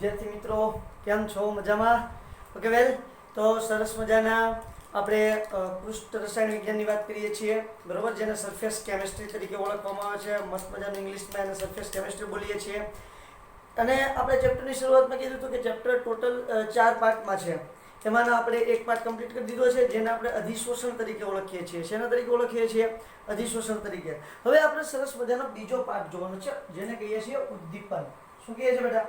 વિદ્યાર્થી મિત્રો કેમ છો? મજામાં? ઓકે વેલ, તો સરસ મજાના આપણે પૃષ્ઠ રસાયણ વિજ્ઞાનની વાત કરીએ છીએ, બરોબર, જેને સરફેસ કેમિસ્ટ્રી તરીકે ઓળખવામાં આવે છે. મસ્ત મજાનું ઇંગ્લિશમાં એને સરફેસ કેમિસ્ટ્રી બોલીએ છીએ. અને આપણે ચેપ્ટરની શરૂઆતમાં કીધું હતું કે ચેપ્ટર ટોટલ 4 પાર્ટમાં છે. એમાંનો આપણે એક પાર્ટ કમ્પ્લીટ કરી દીધો છે, જેને આપણે અધિશોષણ તરીકે ઓળખીએ છીએ. શેના તરીકે ઓળખીએ છીએ? અધિશોષણ તરીકે. હવે આપણે સરસ મજાનો બીજો પાર્ટ જોવાનો છે, જેને કહીએ છીએ ઉદ્દીપન. શું કહીએ છીએ બેટા?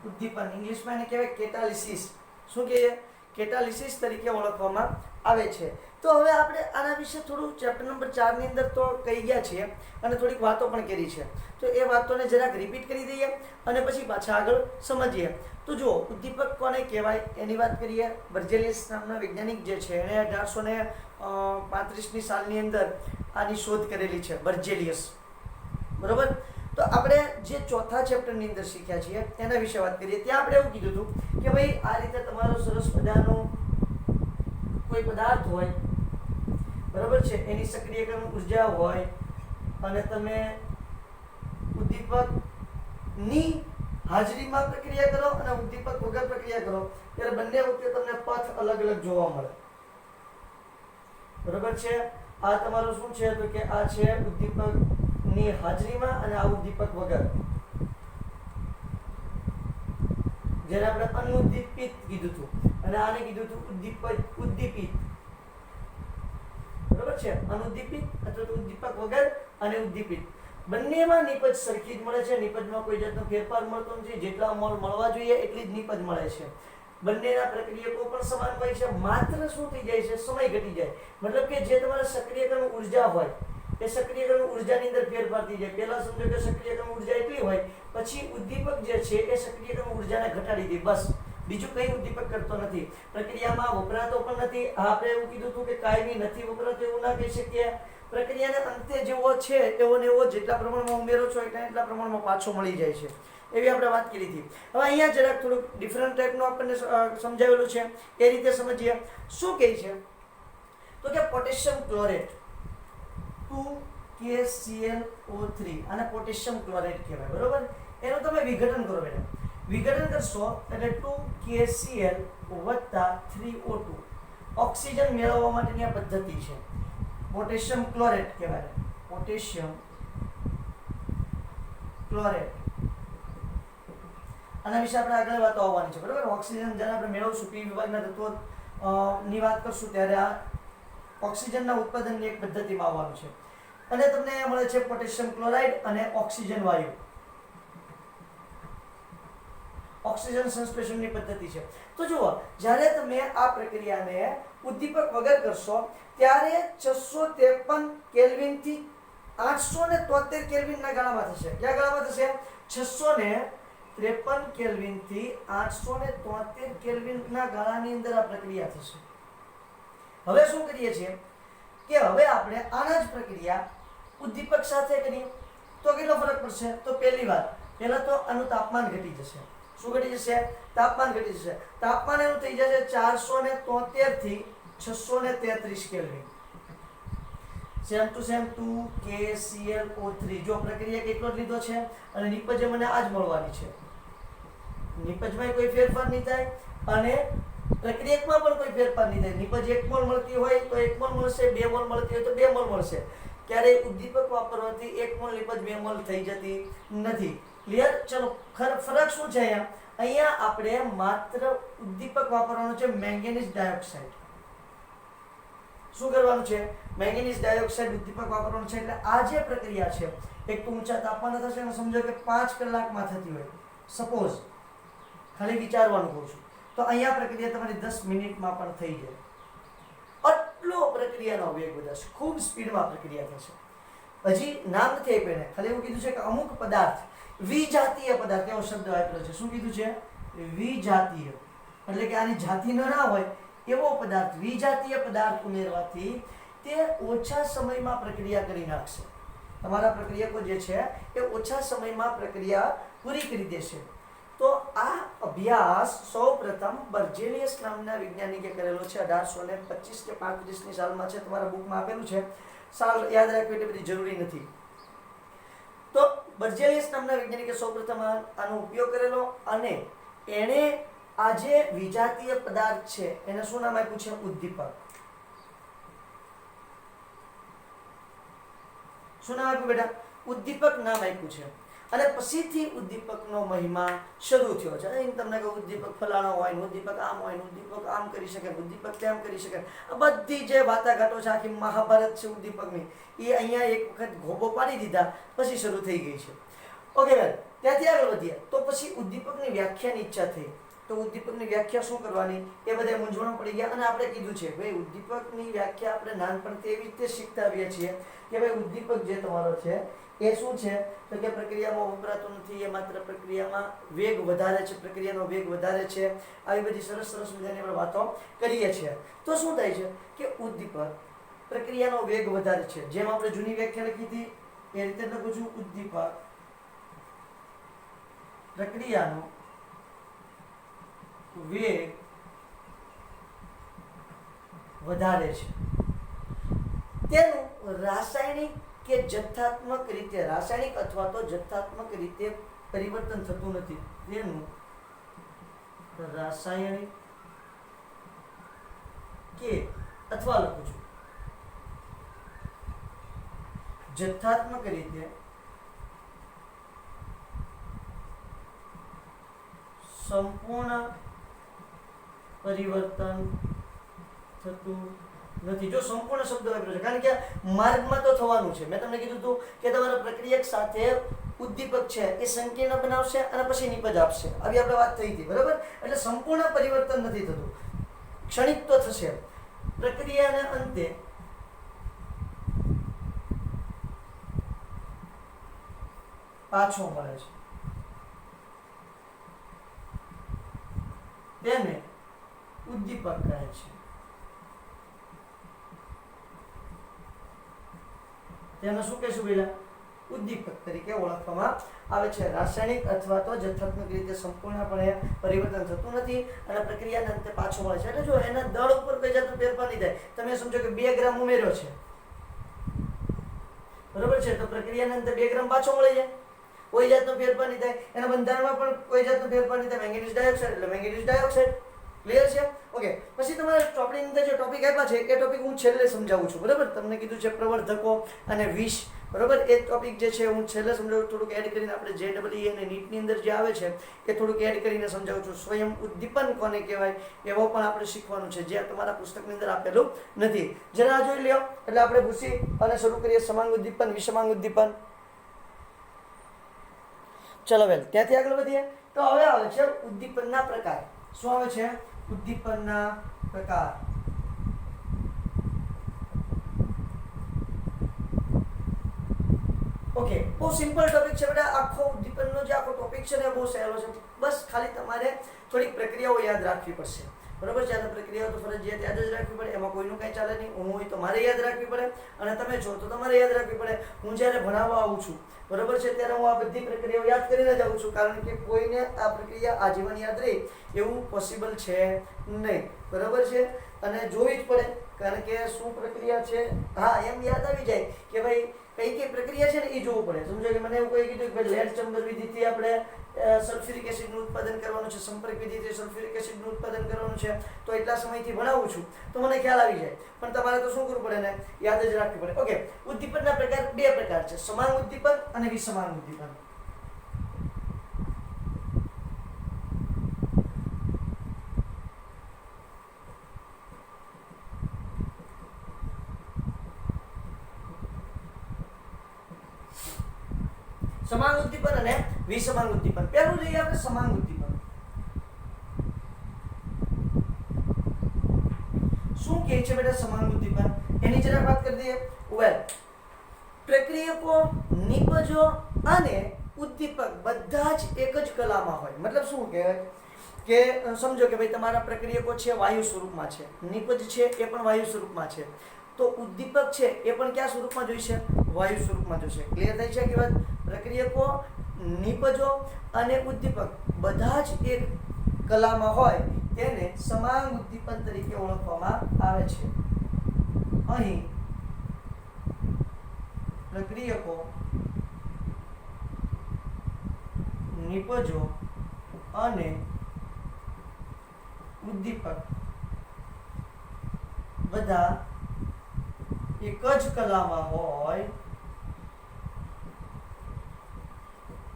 ઉદ્દીપન. ઇંગ્લિશમાં એને કહેવાય કેટાલિસિસ. શું કહીએ? કેટાલિસિસ તરીકે ઓળખવામાં આવે છે. તો હવે આપણે આના વિશે થોડું ચેપ્ટર નંબર 4 ની અંદર તો કહી ગયા છીએ અને થોડીક વાતો પણ કરી છે. તો એ વાતોને જરાક રિપીટ કરી દઈએ અને પછી પાછા આગળ સમજીએ. તો જો ઉદ્દીપક કોને કહેવાય એની વાત કરીએ. બર્જેલિયસ નામના વૈજ્ઞાનિક જે છે એણે 1835ની સાલની અંદર આની શોધ કરેલી છે, બર્જેલિયસ, બરોબર. તો આપણે જે ચોથા ચેપ્ટરની અંદર શીખ્યા છીએ એના વિશે વાત કરીએ. ત્યાં આપણે એવું કીધું હતું કે ભાઈ આ રીતે તમારો સરસ મજાનો કોઈ પદાર્થ હોય, બરોબર છે, એની સક્રિયકરણ ઉર્જા હોય અને તમે ઉદ્દીપકની હાજરીમાં પ્રક્રિયા કરો અને ઉદ્દીપક વગર પ્રક્રિયા કરો ત્યારે બંને વખતે તમને પથ અલગ અલગ જોવા મળે, બરોબર છે. આ તમારું શું છે? તો કે આ છે ઉદ્દીપકની હાજરીમાં અને આ ઉદ્દીપક વગર, જેને આપણે અનુદ્દીપિત કીધું હતું અને આને કીધું હતું ઉદ્દીપિત, બરોબર છે. અનુદ્દીપિત અથવા તો ઉદ્દીપક વગર અને ઉદ્દીપિત બંનેમાં નિપજ સરખી જ મળે છે. નિપજમાં કોઈ જાતનો ફેરફાર મળતો નથી. જેટલા મોલ મળવા જોઈએ એટલી જ નિપજ મળે છે. બંનેના પ્રક્રિયકો પણ સમાન હોય છે. માત્ર શું થઈ જાય છે? સમય ઘટી જાય. મતલબ કે જે તમારા સક્રિયકરણ ઉર્જા હોય એ સક્રિયકરણ ઉર્જાની અંદર ફેરફાર થઈ જાય. પહેલા સમજો કે સક્રિયકરણ ઉર્જા એટલી હોય, પછી ઉદ્દીપક જે છે એ સક્રિયકરણ ઉર્જાને ઘટાડી દે, બસ. બીજું કઈ ઉદ્દીપક કરતો નથી, પ્રક્રિયામાં વપરાતો પણ નથી. આપણે એવું કીધું હતું કે કાયમી નથી વપરાતો એવું ના કહી શકીએ. પ્રક્રિયાના અંતે જેવો છે એવો ને એવો જેટલા પ્રમાણમાં ઉમેરો છો એટલા પ્રમાણમાં પાછો મળી જાય છે, એવી આપણે વાત કરી હતી. હવે અહીંયા જરાક થોડુંક ડિફરન્ટ ટાઈપનું આપણને સમજાવેલું છે, એ રીતે સમજીએ. શું કહે છે? તો કે પોટેશિયમ ક્લોરેટ 2KClO3 અને પોટેશિયમ ક્લોરેટ કહેવાય, બરોબર. એનું તમે વિઘટન કરો બેટા. વિઘટન કરશો એટલે 2KCl + 3O2 ઓક્સિજન મેળવવા માટેની આ પદ્ધતિ છે. પોટેશિયમ ક્લોરેટ કહેવાય, પોટેશિયમ ક્લોરેટ. આના વિશે આપણે આગળ વાતો આવવાની છે, બરોબર. ઓક્સિજન જ્યારે આપણે મેળવશું, પી વિભાગના તત્વો ની વાત કરશું ત્યારે આ ઓક્સિજનના ઉત્પાદનની એક પદ્ધતિમાં આવવાનું છે. અને તમને મળે છે પોટેશિયમ ક્લોરાઇડ અને ઓક્સિજન વાયુ. ઓક્સિજન સંશ્લેષણની પદ્ધતિ છે. તો જુઓ, જ્યારે તમે આ પ્રક્રિયાને ઉદ્દીપક વગર કરશો ત્યારે 653 કેલ્વિન થી 873 કેલ્વિનના ગાળામાં થશે. કયા ગાળામાં થશે? 653 કેલ્વિન થી 873 કેલ્વિનના ગાળાની અંદર આ પ્રક્રિયા થશે. હવે શું કરીએ છીએ કે હવે આપણે આના જ પ્રક્રિયા ઉદ્દીપક સાથે કરીએ તો કેટલો ફરક પડશે? તો પહેલા તો આનું તાપમાન ઘટી જશે. શું ઘટી જશે? તાપમાન ઘટી જશે. તાપમાન એનું થઈ જશે 473 થી 633 kelvin. Same to same 2KClO3. જો પ્રક્રિયા કેટલો લીધો છે અને નિપજ મને આજ મળવાની છે. નિપજમાં કોઈ ફેરફાર નહીં થાય અને પ્રક્રિયકમાં પણ કોઈ ફેરફાર નહીં થાય. નિપજ 1 મોલ મળતી હોય તો 1 મોલ મળશે, 2 મોલ મળતી હોય તો 2 મોલ મળશે. ક્યારેય ઉદ્દીપક વાપરવાથી 1 મોલ નિપજ 2 મોલ થઈ જતી નથી. ક્લિયર? ચલો, ફરક શું છે અહીંયા? અહીંયા આપણે માત્ર ઉદ્દીપક વાપરવાનું છે મેંગેનીઝ ડાયોક્સાઇડ. શું કરવાનું છે? મેંગેનીઝ ડાયોક્સાઇડ ઉદ્દીપક વાપરવાનું છે. એટલે આ જે પ્રક્રિયા છે એક તો ઊંચા તાપમાને થશે અને સમજો કે 5 કલાકમાં થતી હોય, સપોઝ, ખાલી વિચારવાનું કહું છું, તો અહીંયા પ્રક્રિયા તમારી 10 મિનિટમાં પણ થઈ જાય. આટલો પ્રક્રિયાનો વેગ વધારશે, ખૂબ સ્પીડમાં પ્રક્રિયા થશે. હજી નામ નથી આપ્યું એને, ખાલી એવું કીધું છે કે અમુક પદાર્થ, વિજાતીય પદાર્થ, એવો શબ્દ વાપરેલો છે. શું કીધું છે? વિજાતીય. એટલે કે આની જાતિ ના હોય એવો પદાર્થ, વિજાતીય પદાર્થ ઉમેરવાથી તે ઓછા સમયમાં પ્રક્રિયા કરી નાખશે. તમારા પ્રક્રિયકો જે છે એ ઓછા સમયમાં પ્રક્રિયા પૂરી કરી દેશે. તો આ અભ્યાસ સૌપ્રથમ બર્જેલિયસ નામના વૈજ્ઞાનિકે કરેલો છે. 1825 કે 35ની સાલમાં છે. તમારા બુકમાં આપેલું છે. સાલ યાદ રાખવી એટલી બધી જરૂરી નથી. તો બર્જેલિયસ નામના વૈજ્ઞાનિકે સૌપ્રથમ આનો ઉપયોગ કરેલો અને એણે આ જે વિજાતીય પદાર્થ છે એને શું નામ આપ્યું છે? ઉદ્દીપક. શું નામ આપ્યું બેટા? ઉદ્દીપક નામ આપ્યું છે. અને પછીથી ઉદ્દીપકનો મહિમા શરૂ થયો છે. અહીં તમને કહું ઉદ્દીપક ફલાણો હોય, ઉદ્દીપક આમ હોય, ઉદ્દીપક આમ કરી શકે, ઉદ્દીપક તેમ કરી શકે. આ બધી જે વાટાઘાટો છે, આખી મહાભારત છે ઉદ્દીપકની, એ અહીંયા એક વખત ઘોબો પાડી દીધા પછી શરૂ થઈ ગઈ છે. ઓકે વેલ, ત્યાંથી આગળ વધીએ તો પછી ઉદ્દીપકની વ્યાખ્યાની ઈચ્છા થઈ. તો ઉદ્દીપકની વ્યાખ્યા શું કરવાની એ બધા મૂંઝવણ પડી ગયા. અને આપણે કીધું છે ભાઈ ઉદ્દીપકની વ્યાખ્યા આપણે નાનપણથી એવી રીતે શીખતા આવીએ છીએ કે ભાઈ ઉદ્દીપક જે તમારો છે એ શું છે? તો કે પ્રક્રિયામાં વપરાતું નથી, એ માત્ર પ્રક્રિયામાં વેગ વધારે છે, પ્રક્રિયાનો વેગ વધારે છે. આવી બધી સરસ સરસ મજાની આપણે વાતો કરીએ છીએ. તો શું થાય છે કે ઉદ્દીપક પ્રક્રિયાનો વેગ વધારે છે. જેમ આપણે જૂની વ્યાખ્યા લખી હતી એ રીતે લખું છું, ઉદ્દીપક પ્રક્રિયાનો વેગ વધારે છે. તેનું રાસાયણિક કે જથ્થાત્મક રીતે, રાસાયણિક અથવા તો જથ્થાત્મક રીતે પરિવર્તન થતું નથી. તેનું રાસાયણિક કે અથવા લખું છું જથ્થાત્મક રીતે સંપૂર્ણ પરિવર્તન થતું નથી. જો સંપૂર્ણ શબ્દ વાપર્યો છે કારણ કે માર્ગમાં તો થવાનું છે. મેં તમને કીધું હતું કે તમારા પ્રક્રિયક સાથે ઉદ્દીપક છે એ સંકીર્ણ બનાવશે અને પછી નિપજ આપશે. આવી આપણે વાત થઈ હતી, બરાબર? એટલે સંપૂર્ણ પરિવર્તન નથી થતું, ક્ષણિક તો થશે. પ્રક્રિયાના અંતે પાછો મળે છે તેને ઉદ્દીપક કહે છે. તેને શું કહેશું બેટા? ઉદ્દીપક તરીકે ઓળખવામાં આવે છે. રાસાયણિક અથવા તો જથ્થાત્મક રીતે સંપૂર્ણપણે પરિવર્તન થતું નથી અને પ્રક્રિયાના અંતે પાછો મળે છે. એટલે જો એના દળ ઉપર કોઈ જાતનો ફેરફાર નહીં થાય. તમે સમજો કે 2 ગ્રામ ઉમેર્યો છે, બરોબર છે, તો પ્રક્રિયાના અંતે 2 ગ્રામ પાછો મળી જાય. કોઈ જાતનો ફેરફાર નહીં થાય. એના બંધારણમાં પણ કોઈ જાતનો ફેરફાર નહીં થાય. મેંગેનીઝ ડાયોક્સાઇડ એટલે મેંગેનીઝ ડાયોક્સાઇડ. ક્લિયર છે? ઓકે. પછી તમારા ટોપિકની અંદર જે ટોપિક આપ્યા છે એ ટોપિક હું છેલ્લે સમજાવું છું, બરાબર? તમને કીધું છે પ્રવર્ધકો અને વિષ, બરાબર? એ ટોપિક જે છે હું છેલ્લે સમજાવું, થોડુંક એડ કરીને આપણે JEE અને નીટની અંદર જે આવે છે એ થોડુંક એડ કરીને સમજાવું છું. સ્વયં ઉદ્દીપન કોને કહેવાય એવો પણ આપણે શીખવાનું છે, જે તમારા પુસ્તકની અંદર આપેલું નથી. જરા જોઈ લ્યો એટલે આપણે ભૂસી અને શરૂ કરીએ સમાંગ ઉદ્દીપન, વિષમાંગ ઉદ્દીપન. ચલો વેલ, ત્યાંથી આગળ વધીએ તો હવે આવે છે ઉદ્દીપનના પ્રકાર. શું આવે છે? ઉદ્દીપનના પ્રકાર. ઓકે, બહુ સિમ્પલ ટોપિક છે બેટા. આખો ઉદ્દીપનનો જે આખો ટોપિક છે ને બહુ સહેલો છે. બસ ખાલી તમારે થોડીક પ્રક્રિયાઓ યાદ રાખવી પડશે, બરોબર છે? આ પ્રક્રિયાઓ તો ફરજિયાત યાદ જ રાખવી પડે, એમાં કોઈનું કંઈ ચાલે નહીં. હું હોય તો મારે યાદ રાખવી પડે અને તમે છો તો તમારે યાદ રાખવી પડે. હું જ્યારે ભણાવવા આવું છું, બરોબર છે, ત્યારે હું આ બધી પ્રક્રિયાઓ યાદ કરીને જ આવું છું, કારણ કે કોઈને આ પ્રક્રિયા આજીવન યાદ રહે એવું પોસિબલ છે નહીં, બરોબર છે? અને જોવી જ પડે, કારણ કે શું પ્રક્રિયા છે. હા, એમ યાદ આવી જાય કે ભાઈ કઈ પ્રક્રિયા છે ને એ જોવું પડે. સમજો કે મને એવું કોઈ કીધું કે લેડ ચેમ્બર વિધિથી આપણે સલ્ફ્યુરિક એસિડનું ઉત્પાદન કરવાનું છે, સંપર્ક વિધિથી સલ્ફ્યુરિક એસિડનું ઉત્પાદન કરવાનું છે, તો એટલા સમયથી ભણાવું છું તો મને ખ્યાલ આવી જાય. પણ તમારે તો શું કરવું પડે ને? યાદ જ રાખવું પડે. ઓકે, ઉદ્દીપનના પ્રકાર 2 પ્રકાર છે, સમાંગ ઉદ્દીપન અને વિષમાંગ ઉદ્દીપન. સમાંગ ઉદ્દીપન અને વિષમાંગ ઉદ્દીપન. પહેલું જોઈએ આપણે સમાંગ ઉદ્દીપન. શું કહે છે બેટા સમાંગ ઉદ્દીપન? એની જરા વાત કરી દઈએ. વેલ, પ્રક્રિયકો, નિપજો અને ઉદ્દીપક બધા જ એક જ કલામાં હોય. મતલબ શું કહેવાય કે સમજો કે ભાઈ તમારા પ્રક્રિયકો છે વાયુ સ્વરૂપમાં છે, નિપજ છે એ પણ વાયુ સ્વરૂપમાં છે, તો ઉદ્દીપક છે એ પણ કયા સ્વરૂપમાં જોઈશે? વાયુ સ્વરૂપમાં જોઈશે. ક્લિયર થાય છે કે વાત? પ્રક્રિયકો, નિપજો અને ઉદ્દીપક બધા જ એક કલામાં હોય તેને સમાંગ ઉદ્દીપન તરીકે ઓળખવામાં આવે છે. અહીં પ્રક્રિયકો નિપજો અને ઉદ્દીપક બધા એક જ કલામાં હોય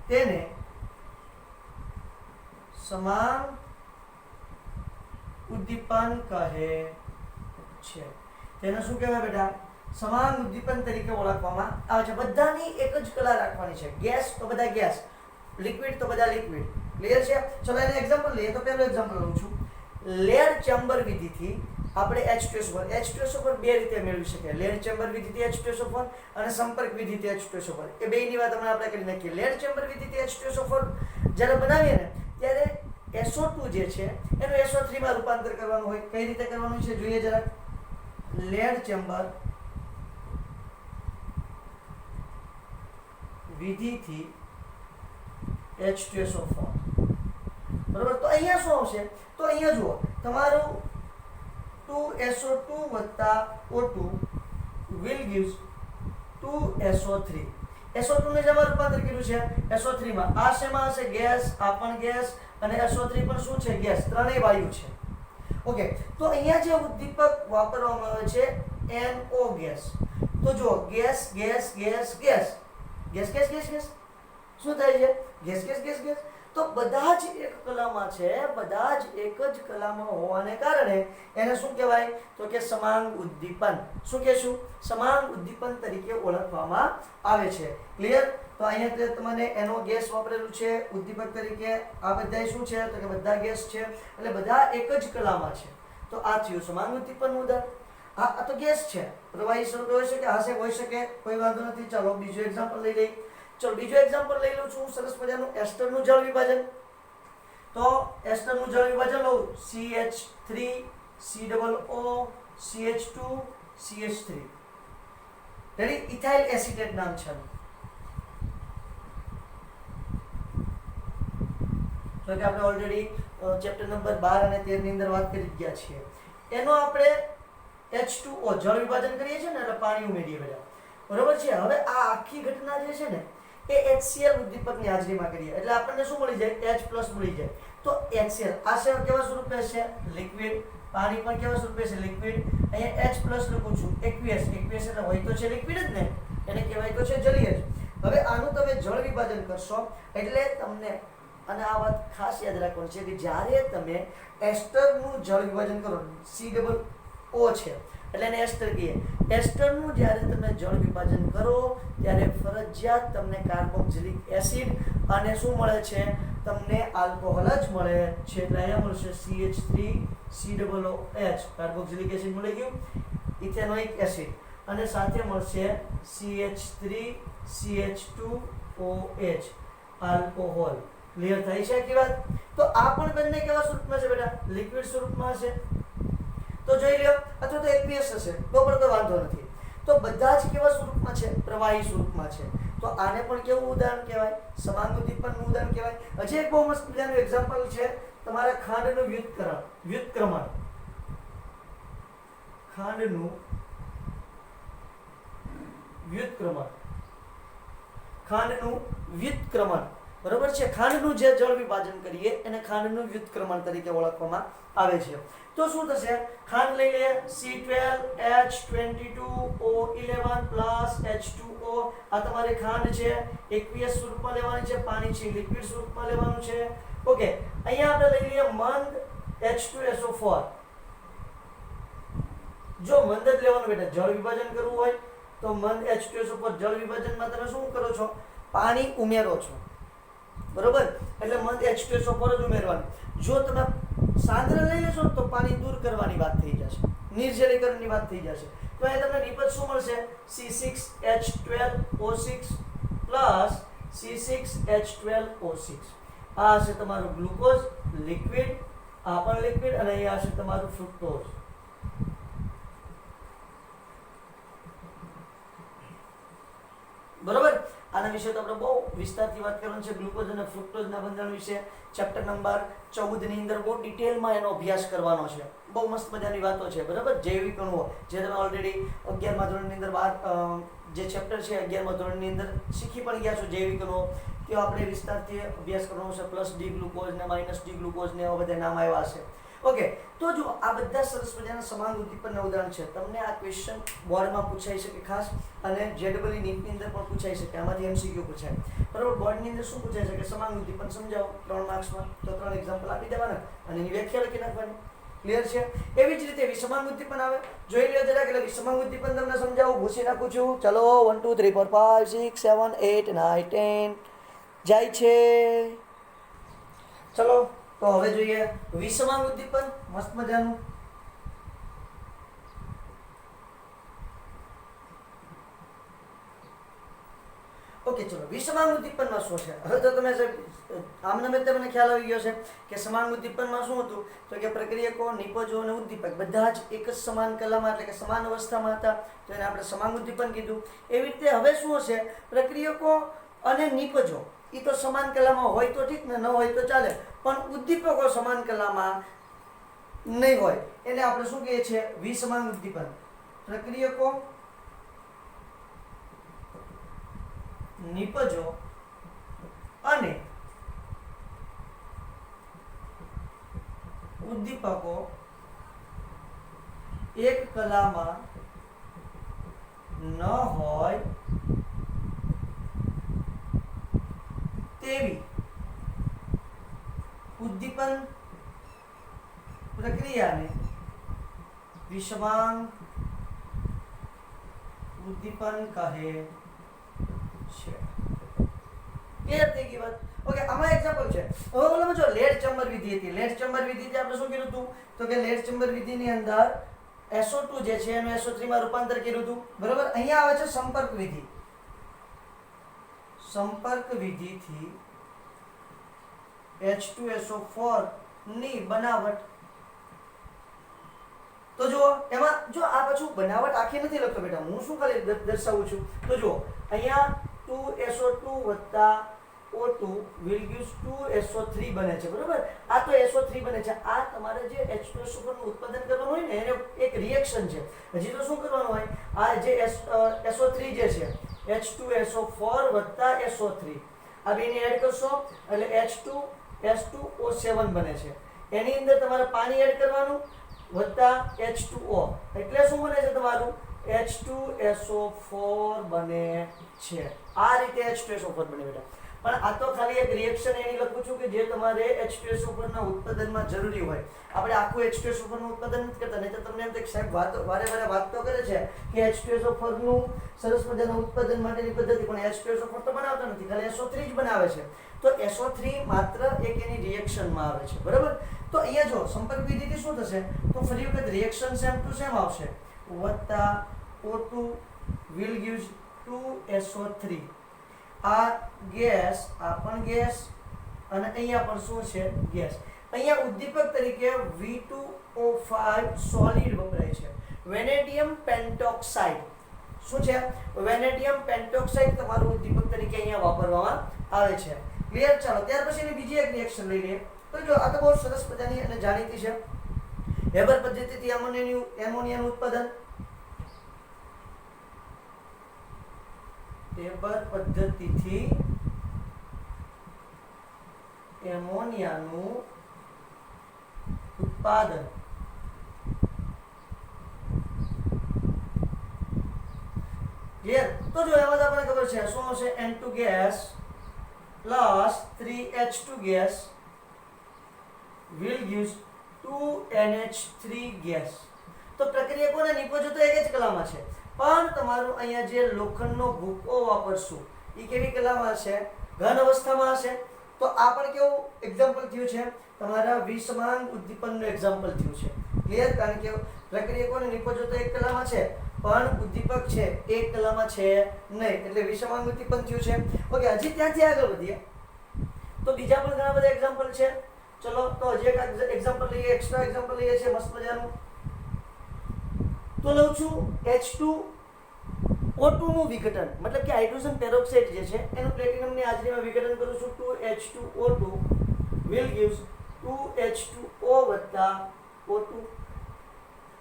તેને સમાન ઉદ્દીપન કહે છે. તેને શું કહેવાય બેટા? સમાન ઉદ્દીપન તરીકે ઓળખવામાં આવે છે. બધાની એક જ કલા રાખવાની છે. ગેસ તો બધા ગેસ, લિક્વિડ તો બધા લિક્વિડ. ક્લિયર છે? ચલો એને એક્ઝામ્પલ લઈએ. તો પહેલું એક્ઝામ્પલ લઉં છું. લેડ ચેમ્બર વિધિથી આપણે H2SO4 બે રીતે મેળવી શકીએ. લેડ ચેમ્બર વિધિથી H2SO4 અને સંપર્ક વિધિથી H2SO4. એ બેની વાત હમણાં આપણે કરી નાખીએ. લેડ ચેમ્બર વિધિથી H2SO4 જ્યારે બનાવીએ ને ત્યારે SO2 જે છે એનું SO3 માં રૂપાંતર કરવાનું હોય. કઈ રીતે કરવાનું છે જોઈએ જરા. લેડ ચેમ્બર વિધિથી H2SO4. બરોબર. તો અહીંયા શું આવશે? તો અહીંયા જુઓ, તમારું 2SO2 O2 will gives 2SO3. SO2 ને જેમાં રૂપાંતર કર્યું છે SO3 માં. આ શેમાં હશે? ગેસ. આ પણ ગેસ અને SO3 પણ શું છે? ગેસ. ત્રણેય વાયુ છે. ઓકે. તો અહીંયા જે ઉદ્દીપક વાપરવામાં આવે છે NO ગેસ. તો જો gas gas gas gas gas gas gas gas શું થાય છે? Gas gas gas gas. તો બધા જ એક કલામાં છે, બધા જ એક જ કલામાં હોવાને કારણે એને શું કહેવાય? તો કે સમાન ઉદ્દીપન. શું કહેશું? સમાન ઉદ્દીપન તરીકે ઓળખવામાં આવે છે. ક્લિયર? તો અહીંયા તમને એનો ગેસ વાપરેલું છે ઉદ્દીપક તરીકે. આ બધા શું છે? તો કે બધા ગેસ છે, એટલે બધા એક જ કલામાં છે. તો આ થયું સમાન ઉદ્દીપનનું ઉદાહરણ. આ તો ગેસ છે, પ્રવાહી સ્વરૂપે હોઈ શકે, હાશે હોઈ શકે, કોઈ વાંધો નથી. ચાલો બીજું એક્ઝામ્પલ લઈ લઈએ. ચલો બીજું એક્ઝામ્પલ લઈ લઉં છું. સરસ મજાનું એસ્ટરનું જળ વિભાજન. તો એસ્ટરનું જળ વિભાજન લઉં. CH3 COO CH2 CH3. Ready? Ethyl acetate નામ છે. તો કે આપણે ઓલરેડી ચેપ્ટર નંબર 12 અને 13 ની અંદર વાત કરી ગયા છીએ. એનો આપણે H2O જળ વિભાજન કરીએ છીએ ને એટલે પાણી ઉમેરીએ બેટા. બરોબર છે? હવે આ આખી ઘટના જે છે ને એ HCl ઉદ્દીપકની હાજરીમાં કરીએ એટલે આપણને શું મળી જાય? H+ મળી જાય. તો HCl આ છે કેવા સ્વરૂપે છે? લિક્વિડ. પાણી પણ કેવા સ્વરૂપે છે? લિક્વિડ. અહીંયા H+ લખું છું. aqueous એટલે હોય તો છે લિક્વિડ જ ને, એને કહેવાય તો છે જલીય જ. હવે આનું તમે જળ વિભાજન કરશો એટલે તમને, અને આ વાત ખાસ યાદ રાખવાની છે કે જ્યારે તમે એસ્ટરનું જળ વિભાજન કરો, COO છે એટલે એને એસ્ટર કહીએ. એસ્ટરનું જ્યારે તમે જળ વિભાજન કરો ત્યારે ફરજિયાત તમને કાર્બોક્સિલિક એસિડ અને શું મળે છે? તમને આલ્કોહોલ જ મળે છે. એટલે અહીંયા મળશે CH3COOH કાર્બોક્સિલિક એસિડ મળી ગયું. ઇથેનોઇક એસિડ અને સાથે મળશે CH3CH2OH આલ્કોહોલ. ક્લિયર થઈ છે આખી વાત? તો આ પણ બંને કેવા સ્વરૂપમાં છે બેટા? લિક્વિડ સ્વરૂપમાં છે. તો જોઈ લ્યો. અથવા તો aqueous હશે તો પણ કોઈ વાંધો નથી. તો બધા જ કેવા સ્વરૂપમાં છે? પ્રવાહી સ્વરૂપમાં છે. તો આને પણ કેવું ઉદાહરણ કહેવાય? સમાન ઉદ્દીપનનું ઉદાહરણ કહેવાય. હજી એક બહુ મસ્ત મજાનું એક્ઝામ્પલ છે તમારા ખાંડનું વ્યુત્ક્રમણ. ખાંડનું વ્યુત્ક્રમણ. બરોબર છે? ખાંડનું જે જળ વિભાજન કરીએ એને ખાંડનું વ્યુત્ક્રમણ તરીકે ઓળખવામાં આવે છે. તો શું થશે? ખાંડ લઈ લઈએ. C12H22O11 H2O. આ તમારી ખાંડ છે. aqueous સ્વરૂપમાં લેવાની છે. પાણી છે લિક્વિડ સ્વરૂપમાં લેવાનું છે. ઓકે. અહીંયા આપણે લઈ લઈએ મંદ H2SO4. જો મંદ જ લેવાનું બેટા, જળ વિભાજન કરવું હોય તો મંદ H2SO4 જળ વિભાજનમાં તમે શું કરો છો? પાણી ઉમેરો છો. બરોબર? એટલે મંદ H2SO4 જ ઉમેરવાનું. જો તમે સાંદ્ર લઈ લેશો તો પાણી દૂર કરવાની વાત થઈ જશે, નિર્જલીકરણની વાત થઈ જશે. તો એ તમને નિપજ શું મળશે? C6H12O6 C6H12O6. આ હશે તમારું ગ્લુકોઝ લિક્વિડ. આ પણ લિક્વિડ. અને અહીંયા હશે તમારું ફ્રુક્ટોઝ. બરોબર? આના વિશે તો આપણે બહુ વિસ્તારથી વાત કરવાની છે. ગ્લુકોઝ અને ફ્રુક્ટોઝના બંધારણ વિશે ચેપ્ટર નંબર 14 ની અંદર બહુ ડિટેલમાં એનો અભ્યાસ કરવાનો છે. બહુ મસ્ત મજાની વાતો છે. બરાબર? જૈવિક અણુઓ જે તમે ઓલરેડી 11મા ધોરણની અંદર જે ચેપ્ટર છે 11મા ધોરણની અંદર શીખી પણ ગયા છો. જૈવિક અણુઓ તે આપણે વિસ્તારથી અભ્યાસ કરવાનો છે. +D ગ્લુકોઝ ને -D ગ્લુકોઝ ને એવા બધા નામ આવ્યા છે. ઓકે, તો જો આ બધા સરસ મજાના સમાંગ ઉદ્દીપનના ઉદાહરણ છે. તમને આ ક્વેશ્ચન બોર્ડમાં પૂછાઈ શકે ખાસ, અને JEE નીટની અંદર પણ પૂછાઈ શકે. આમાંથી MCQ પૂછાય. બરાબર, બોર્ડની અંદર શું પૂછાઈ શકે? સમાંગ ઉદ્દીપન સમજાવો 3 માર્ક્સમાં, તો 3 એક્ઝામ્પલ આપી દેવાના અને એની વ્યાખ્યા લખી નાખવાની. ક્લિયર છે? એવી જ રીતે વિષમાંગ ઉદ્દીપન આવે, જોઈ લ્યો જરાક. એટલે વિષમાંગ ઉદ્દીપન તમને સમજાવું, ભૂસી નાખું છું. ચલો 1 2 3 4 5 6 7 8 9 10 જાય છે. ચલો તો હવે જોઈએ વિષમાંગ ઉદ્દીપન. મસ્ત મજાનું. ઓકે, ચલો વિષમાંગ ઉદ્દીપનમાં શું છે? હવે તો તમે આમને તમને ખ્યાલ આવી ગયો છે કે સમાંગ ઉદ્દીપનમાં શું હતું, તો કે પ્રક્રિયકો, નિપજો અને ઉદ્દીપક બધા જ એક જ સમાન કલામાં એટલે કે સમાન અવસ્થામાં હતા, તો એને આપણે સમાંગ ઉદ્દીપન કીધું. એવી રીતે હવે શું હશે? પ્રક્રિયકો અને નિપજો એ તો સમાન કલામાં હોય તો ઠીક ને, ન હોય તો ચાલે, પણ ઉદ્દીપકો સમાન કલામાં નહીં હોય એને આપણે શું કહીએ છીએ? વિષમાંગ ઉદ્દીપન. પ્રક્રિયકો, નિપજો અને ઉદ્દીપકો એક કલામાં ન હોય તેવી ઉદ્દીપન પ્રક્રિયાને વિષમાંગ ઉદ્દીપન કહે છે. ક્લિયર થઈ ગઈ વાત? ઓકે, આમાં એક્ઝામ્પલ છે. હવે ઓલામાં જો લેડ ચેમ્બર વિધિ હતી. લેડ ચેમ્બર વિધિથી આપણે શું કર્યું હતું? તો કે લેડ ચેમ્બર વિધિની અંદર SO2 જે છે એનું SO3 માં રૂપાંતર કર્યું હતું. બરાબર, અહીંયા આવે છે સંપર્ક વિધિ. સંપર્ક વિધિથી H2SO4 ની બનાવટ. તો જો એમાં જો આ પાછું બનાવટ આખી નથી લખતો બેટા, હું શું ખાલી દર્શાવું છું. તો જો અહીંયા 2SO2 O2 will give 2SO3 બને છે. બરાબર, આ તો SO3 બને છે. આ તમારે જે H2SO4 નું ઉત્પાદન કરવાનું હોય ને, એને એક રિએક્શન છે. હજી તો શું કરવાનું હોય? આ જે SO3 જે છે, H2SO4 SO3, આ બેને એડ કરશો એટલે H2S2O7 બને છે. એની અંદર તમારે પાણી એડ કરવાનું વત્તા H2O, એટલે શું બને છે? તમારું H2SO4 બને છે. આ રીતે H2SO4 બને બેટા. પણ આ તો ખાલી એક રિએક્શન એની લખું છું કે જે તમારે H2SO4 ના ઉત્પાદનમાં જરૂરી હોય. આપણે આખું H2SO4 નું ઉત્પાદન નથી કરતા, નહીં તો તમને એમ થાય સાહેબ વારે વાત તો કરે છે કે H2SO4 નું સરસ મજાનું ઉત્પાદન માટેની પદ્ધતિ, પણ H2SO4 તો બનાવતા નથી, ખાલી SO3 જ બનાવે છે. તો SO3 માત્ર એક એની રિએક્શનમાં આવે છે. બરાબર, તો અહીંયા જો સંપર્ક વિધિથી શું થશે? તો ફરી વખત રિએક્શન સેમ ટુ સેમ આવશે, વત્તા O2 will give 2SO3. આ ગેસ, આ પણ ગેસ, અને અહીંયા પણ શું છે? ગેસ. અહીંયા ઉદ્દીપક તરીકે V2O5 સોલિડ વપરાય છે. વેનેડિયમ પેન્ટોક્સાઇડ શું છે? વેનેડિયમ પેન્ટોક્સાઇડ તમારું ઉદ્દીપક તરીકે અહીંયા વાપરવામાં આવે છે. ક્લિયર? ચાલો ત્યાર પછી એની બીજી એક રિએક્શન લઈ લઈએ. તો જો આ તો બહુ સરસ મજાની અને જાણીતી છે. હેબર પદ્ધતિથી એમોનિયાનું ઉત્પાદન. હેબર પદ્ધતિથી એમોનિયાનું ઉત્પાદન. ક્લિયર? તો જો એમાં આપણને ખબર છે શું હશે? N2 gas plus 3H2 gas will give 2NH3 gas. તો પ્રક્રિયકો અને નિપજો તો એક જ કલામાં છે, પણ તમારું અહીંયા જે લોખંડનો ભૂકો વાપરશું એ કેવી કલામાં છે? ઘન અવસ્થામાં હશે. તો આ પણ કેવું એક્ઝામ્પલ થયું છે? તમારા વિષમાંગ ઉદ્દીપનનું એક્ઝામ્પલ થયું છે. ક્લિયર? કારણ કે પ્રક્રિયકો અને નિપજો તો એક કલામાં છે, પણ ઉદ્દીપક છે એક કલામાં છે નહીં, એટલે વિષમાંગ ઉદ્દીપન થયું છે. ઓકે, હજી ત્યાંથી આગળ વધીએ તો બીજા પણ ઘણા બધા એક્ઝામ્પલ છે. ચલો તો હજી એક એક્ઝામ્પલ લઈએ, એક્સ્ટ્રા એક્ઝામ્પલ લઈએ છીએ મસ્ત મજાનું. તો લઉં છું H2O2 નું વિઘટન, મતલબ કે હાઇડ્રોજન પેરોક્સાઇડ જે છે એનું પ્લેટિનમની હાજરીમાં વિઘટન કરું છું. 2H2O2 will give 2H2O O2.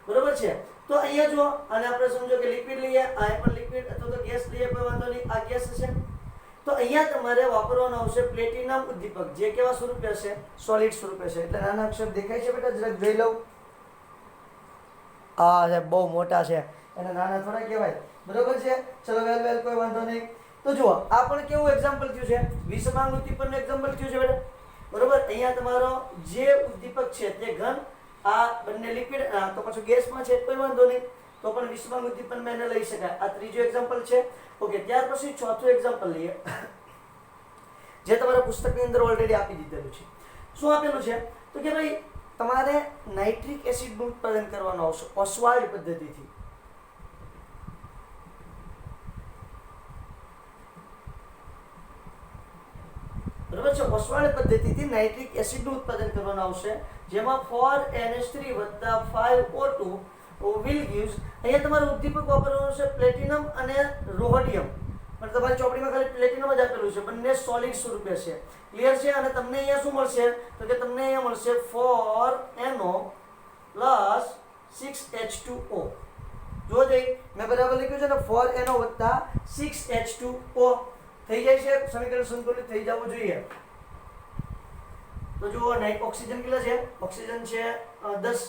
બરોબર છે? તો અહીંયા જો, અને આપણે સમજો કે લિક્વિડ લઈએ, આ પણ લિક્વિડ અથવા તો ગેસ લઈએ, કોઈ વાંધો નહીં, આ ગેસ છે. તો અહીંયા તમારે વાપરવાનો આવશે પ્લેટિનમ ઉદ્દીપક, જે કેવા સ્વરૂપે હશે? સોલિડ સ્વરૂપે છે. એટલે નાના અક્ષર દેખાય છે બેટા? જરાક જોઈ લઉં. આ છે બહુ મોટા છે, એને નાના થોડા કહેવાય, બરોબર છે. ચલો વેલ કોઈ વાંધો નહીં. તો જુઓ આ પણ કેવું એક્ઝામ્પલ થયું છે? વિષમાંગ ઉદ્દીપકનું એક્ઝામ્પલ થયું છે બેટા, બરોબર. અહીંયા તમારો જે ઉદ્દીપક છે તે ઘન, આ બંને લિક્વિડ, તો પાછું ગેસમાં છે, કોઈ વાંધો નહીં, તો પણ વિષમાંગ ઉદ્દીપક એને લઈ શકાય. આ ત્રીજો એક્ઝામ્પલ છે. ઓકે, ત્યાર પછી ચોથું એક્ઝામ્પલ લઈએ, જે તમારા પુસ્તકની અંદર ઓલરેડી આપી દીધેલું છે. શું આપેલું છે? તો કે ભાઈ તમારે નાઇટ્રિક એસિડનું ઉત્પાદન કરવાનું આવશે ઓસ્વાલ્ડ પદ્ધતિથી. બરાબર છે. ઓસ્વાલ્ડ પદ્ધતિથી નાઇટ્રિક એસિડનું ઉત્પાદન કરવાનું આવશે, જેમાં 4NH3 + 5O2 will gives. અહીંયા તમારું ઉદ્દીપક વાપરવાનું છે પ્લેટિનમ અને રોહોડિયમ, પણ તમારી ચોપડીમાં ખાલી પ્લેટિનમ જ આપેલું છે, બંને સોલિડ સ્વરૂપે છે. ક્લિયર છે? અને તમને અહીંયા શું મળશે? તો કે તમને અહીંયા મળશે 4NO + 6H2O. જો જઈ મેં બરાબર લખ્યું છે ને, 4NO + 6H2O થઈ જાય છે. સમીકરણ સંતુલિત થઈ જવું જોઈએ. તો જુઓ ઓક્સિજન કેટલા છે? ઓક્સિજન છે 10,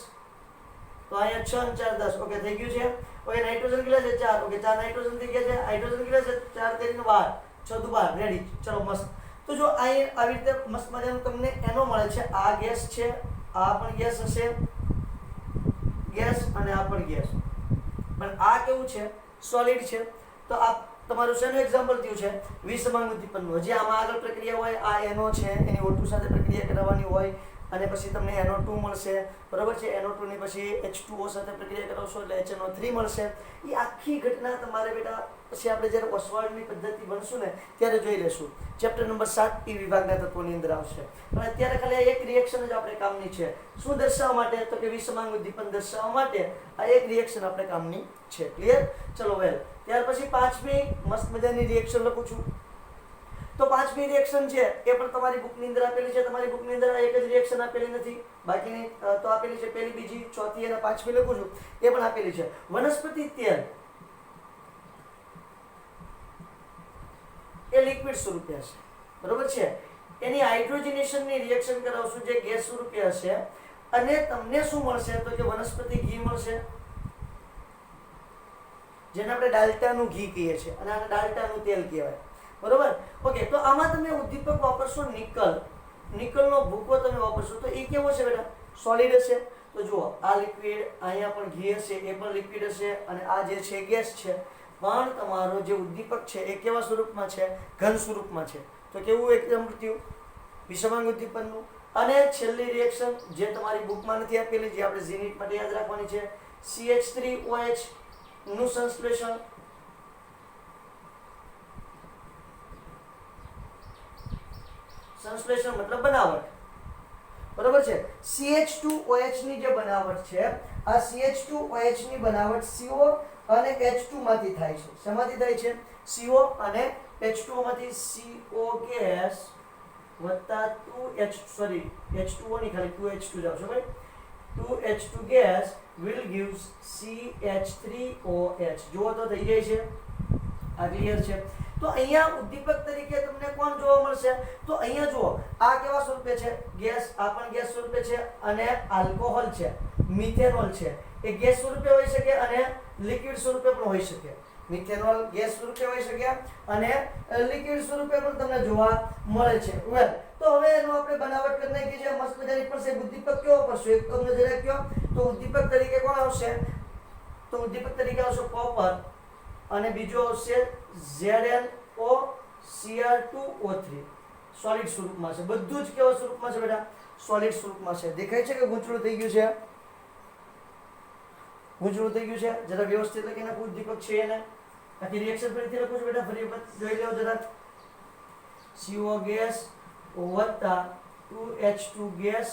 તો અહીંયા 6 અને 4 10. ઓકે, થઈ ગયું છે. ઓકે, નાઇટ્રોજન કેટલા છે? 4. ઓકે, 4 નાઇટ્રોજન થઈ ગયા છે. હાઇડ્રોજન કેટલા છે? 4 તેરી 12, 6 દુ 12. રેડી. ચલો મસ્ત. તો જો અહીં આવી રીતે મસ્ત મજાનું તમને એનો મળે છે. આ ગેસ છે, આ પણ ગેસ હશે, ગેસ, અને આ પણ ગેસ, પણ આ કેવું છે? સોલિડ છે. તો આ તમારું શેનું એક્ઝામ્પલ થયું છે? વિષમાંગ ઉદ્દીપકનું. હજી આમાં આગળ પ્રક્રિયા હોય, આ NO છે, એની O2 સાથે પ્રક્રિયા કરાવવાની હોય, અને પછી તમને NO2 મળશે, બરાબર છે. NO2 ની પછી H2O સાથે પ્રક્રિયા કરાવશો એટલે HNO3 મળશે. એ આખી ઘટના તમારે બેટા પછી આપણે જ્યારે ઓસ્વાલ્ડની પદ્ધતિ ભણશું ને ત્યારે જોઈ લેશું. ચેપ્ટર નંબર 7 P વિભાગના તત્વોની અંદર આવશે. પણ અત્યારે ખાલી એક રિએક્શન જ આપણે કામની છે. શું દર્શાવવા માટે? તો કે વિષમાંગ ઉદ્દીપક દર્શાવવા માટે આ એક રિએક્શન આપણે કામની છે. ક્લિયર? ચલો વેલ. ત્યાર પછી પાંચમી મસ્ત મજાની રિએક્શન લખું છું. તો પાંચમી રિએક્શન છે એ પણ તમારી બુકની અંદર આપેલી છે. તમારી બુકની અંદર એક જ રિએક્શન આપેલી નથી, બાકીની તો આપેલી છે. પહેલી, બીજી, ચોથી અને પાંચમી લખું છું, એ પણ આપેલી છે. વનસ્પતિ તેલ એ લિક્વિડ સ્વરૂપે હશે, બરોબર છે. એની હાઇડ્રોજનેશનની રિએક્શન કરાવશું, જે ગેસ સ્વરૂપે હશે, અને તમને શું મળશે? તો કે વનસ્પતિ ઘી મળશે, જેને આપણે ડાલ્ટાનું ઘી કહીએ છીએ, અને આને ડાલ્ટાનું તેલ કહેવાય, બરોબર. ઓકે, તો આમાં તમે ઉદ્દીપક વાપરશો નિકલ. નિકલનો ભૂકો તમે વાપરશો તો એ કેવો છે બેટા? સોલિડ હશે. તો જુઓ આ લિક્વિડ, અહીંયા પણ ઘી હશે, એ પણ લિક્વિડ હશે, અને આ જે છે ગેસ છે. પણ તમારો જે ઉદ્દીપક છે એ કેવા સ્વરૂપમાં છે? ઘન સ્વરૂપમાં છે. તો કેવું એક્ઝામ્પલ થયું? વિષમાંગ ઉદ્દીપકનું. અને છેલ્લી રિએક્શન જે તમારી બુકમાં નથી આપેલી, જે આપણે ઝીનીટ માટે યાદ રાખવાની છે, CH3OH નું સંશ્લેષણ. સંશ્લેષણ મતલબ બનાવટ, બરોબર છે. CH2OH ની જે બનાવટ છે, આ CH2OH ની બનાવટ CO અને H2 માંથી થાય છે. શેમાંથી થાય છે? CO અને H2O માંથી. CO ગેસ વત્તા 2H2O ની ખાલી 2H2 જ આવશે ભાઈ. 2H2 gas will give CH3OH. જુઓ તો થઈ જાય છે. આ ક્લિયર છે? તો અહીંયા ઉદ્દીપક તરીકે તમને કોણ જોવા મળશે? તો અહીંયા જુઓ આ કેવા સ્વરૂપે છે? ગેસ. આ પણ ગેસ સ્વરૂપે છે, અને આલ્કોહોલ છે, મિથેનોલ છે, એ ગેસ સ્વરૂપે હોઈ શકે અને લિક્વિડ સ્વરૂપે પણ હોઈ શકે. મિથેનોલ ગેસ સ્વરૂપે હોઈ શકે અને લિક્વિડ સ્વરૂપે પણ તમને જોવા મળે છે. વેલ, તો હવે એનો આપણે બનાવટ કરી નાખી છે મસ્ત મજાની. પણ છે ઉદ્દીપક કેવો પડશે? એક તમને જરા કહો તો ઉદ્દીપક તરીકે કોણ આવશે? તો ઉદ્દીપક તરીકે આવશે કોપર, અને બીજો આવશે ZnOCr2O3. સોલિડ સ્વરૂપમાં છે. બધું જ કેવા સ્વરૂપમાં છે બેટા? સોલિડ સ્વરૂપમાં છે. દેખાય છે કે ગૂંચળું થઈ ગયું છે? ગૂંચળું થઈ ગયું છે? જરા વ્યવસ્થિત લખીને ઉદ્દીપક છે એને આખી રિએક્શન ફરીથી લખું છું બેટા. ફરી જોઈ લેવો જરા. CO ગેસ વત્તા 2H2 gas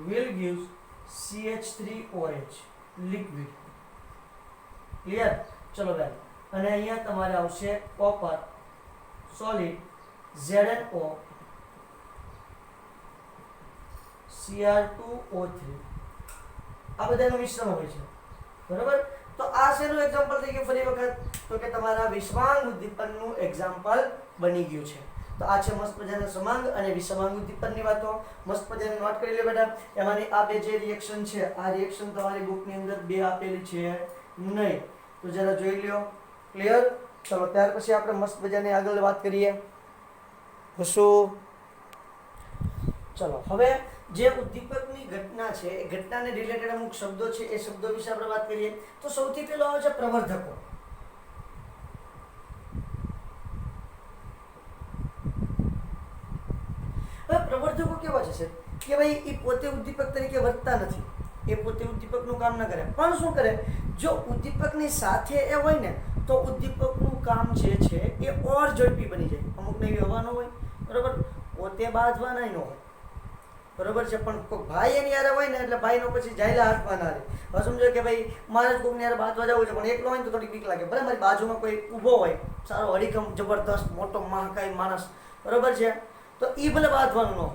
will give CH3OH liquid. Clear? ચલો બેન. અને અહીંયા તમારે આવશે કોપર સોલિડ ZnO Cr2O3. આ બધાનું મિશ્રણ હોય છે, બરાબર. તો આ શેનું એક્ઝામ્પલ થઈ ગયું ફરી વખત? તો કે તમારા વિષમાંગ ઉદ્દીપકનું એક્ઝામ્પલ બની ગયું છે. તો આ છે મસ્ત મજાના સમાંગ અને વિષમાંગ ઉદ્દીપકની વાતો. મસ્ત મજાની નોટ કરી લે બેટા. એમાંની આ બે જે રિએક્શન છે, આ રિએક્શન તમારી બુકની અંદર બે આપેલી છે નહીં, તો જરા જોઈ લ્યો. ક્લિયર? ચલો ત્યાર પછી આપણે મસ્ત મજાની આગળ વાત કરીએ. શું? ચલો હવે જે ઉદ્દીપકની ઘટના છે એ ઘટનાને રિલેટેડ અમુક શબ્દો છે, એ શબ્દો વિશે આપણે વાત કરીએ. તો સૌથી પહેલો આવે છે પ્રવર્ધકો. હવે પ્રવર્ધકો કેવા છે કે ભાઈ એ પોતે ઉદ્દીપક તરીકે વર્તતા નથી, એ પોતે ઉદ્દીપકનું કામ ન કરે, પણ શું કરે, જો ઉદ્દીપકની સાથે એ હોય ને તો ઉદ્દીપકનું કામ જે છે એ ઓર ઝડપી બની જાય. અમુક ને એવી હવા ન હોય, બરોબર, પોતે બાંધવાના ન હોય, બરોબર છે, પણ કોઈ ભાઈ એની યારે હોય ને એટલે ભાઈનો પછી જાયલા હાથમાં ના રહે. હવે સમજો કે ભાઈ મારે જ કોઈની યારે બાંધવા જવું છે, પણ એકલો હોય ને તો થોડી બીક લાગે. ભલે મારી બાજુમાં કોઈ ઊભો હોય, સારો હડીકમ જબરદસ્ત મોટો મહાકાય માણસ, બરોબર છે, તો એ ભલે બાંધવાનું ન હોય,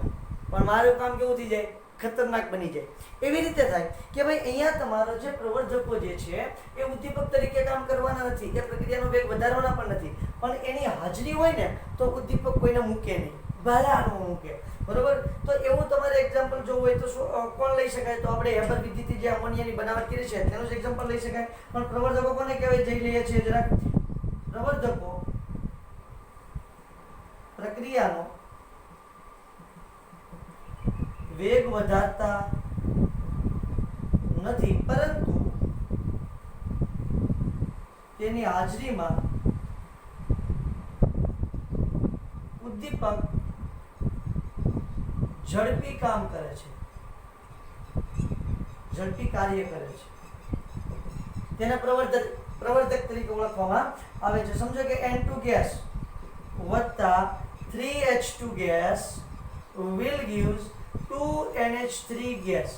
પણ મારું કામ કેવું થઈ જાય, ખતરનાક બની જાય. એવી રીતે થાય કે ભાઈ અહીંયા તમારો જે પ્રવર્ધકો જે છે એ ઉદ્દીપક તરીકે કામ કરવાના નથી, એ પ્રક્રિયાનો વેગ વધારવાના પણ નથી, પણ એની હાજરી હોય ને તો ઉદ્દીપક કોઈને મૂકે નહીં, બહારનું મૂકે, બરોબર. તો એવું તમારે એક્ઝામ્પલ જોવું હોય તો કોણ લઈ શકાય? તો આપણે હેબર વિધિથી જે અમોનિયાની બનાવટ કરી છે તેનું જ એક્ઝામ્પલ લઈ શકાય. પણ પ્રવર્ધકો કોને કહેવાય જઈ લઈએ છીએ જરાક. પ્રવર્ધકો પ્રક્રિયાનો વેગ વધારતા નથી, પરંતુ તેની હાજરીમાં ઉદ્દીપક ઝડપી કામ કરે છે, ઝડપી કાર્ય કરે છે. તેને પ્રવર્ધક તરીકે ઓળખવામાં આવે છે. સમજો કે N2 ગેસ વત્તા 3H2 gas will gives 2NH3 gas.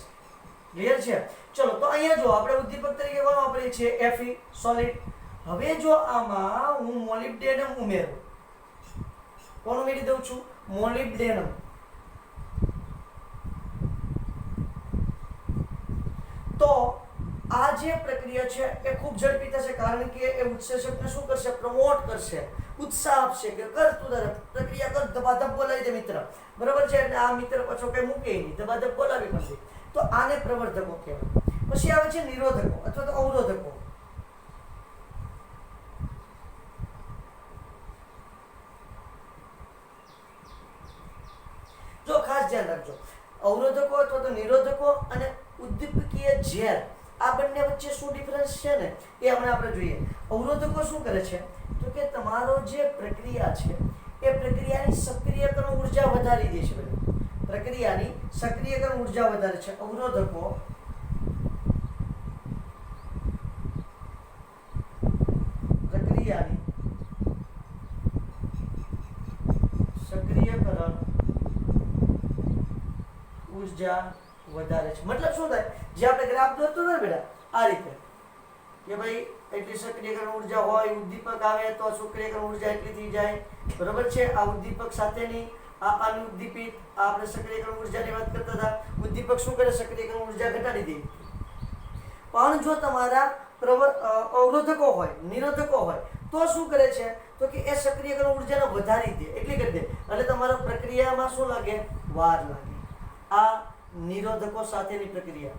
Clear છે? ચલો તો અહીંયા જો આપણે ઉદ્દીપક તરીકે કોણ વાપરીએ છીએ? Fe solid. હવે જો આમાં હું મોલિબ્ડેનમ ઉમેરું, કોણ ઉમેરી દઉં છું? મોલિબ્ડેનમ. તો આ જે પ્રક્રિયા છે એ ખૂબ ઝડપી થશે, કારણ કે એ ઉત્સેચકને શું કરશે? પ્રમોટ કરશે, ઉત્સાહ આપશે કે કર તું તારે પ્રક્રિયા કર, ધબાધબ બોલાવી દે મિત્ર, બરોબર છે. એટલે આ મિત્ર પાછો કઈ મૂકે નહીં, ધબાધબ બોલાવી પડશે. તો આને પ્રવર્ધકો કહેવાય. પછી આવે છે નિરોધકો અથવા તો અવરોધકો. જો ખાસ ધ્યાન રાખજો, અવરોધકો અથવા તો નિરોધકો અને ઉદ્દીપકીય ઝેર, આ બંને વચ્ચે શું ડિફરન્સ છે ને એ હમણાં આપણે જોઈએ. અવરોધકો શું કરે છે? તો કે તમારો જે પ્રક્રિયા છે એ પ્રક્રિયાની સક્રિયકરણ ઉર્જા વધારી દે છે. પ્રક્રિયાની સક્રિયકરણ ઉર્જા વધારે છે. અવરોધકો પ્રક્રિયાની સક્રિયકરણ ઉર્જા વધારે છે. મતલબ શું થાય? જે આપણે ગ્રાફ દોરતો ને બેટા આ રીતે કે ભાઈ એટલી સક્રિયકરણ ઉર્જા હોય, ઉદ્દીપક આવે તો સક્રિયકરણ ઉર્જા એટલી થઈ જાય, બરોબર છે. આ ઉદ્દીપક સાથેની આની ઉદ્દીપિત આપણે સક્રિયકરણ ઉર્જાની વાત કરતા હતા. ઉદ્દીપક શું કરે? સક્રિયકરણ ઉર્જા ઘટાડી દે. પણ જો તમારા અવરોધકો હોય, નિરોધકો હોય તો શું કરે છે? તો કે એ સક્રિયકરણ ઉર્જાને વધારી દે, એટલી કરી દે, એટલે તમારા પ્રક્રિયામાં શું લાગે? વાર લાગે. આ નિરોધકો સાથેની પ્રક્રિયા.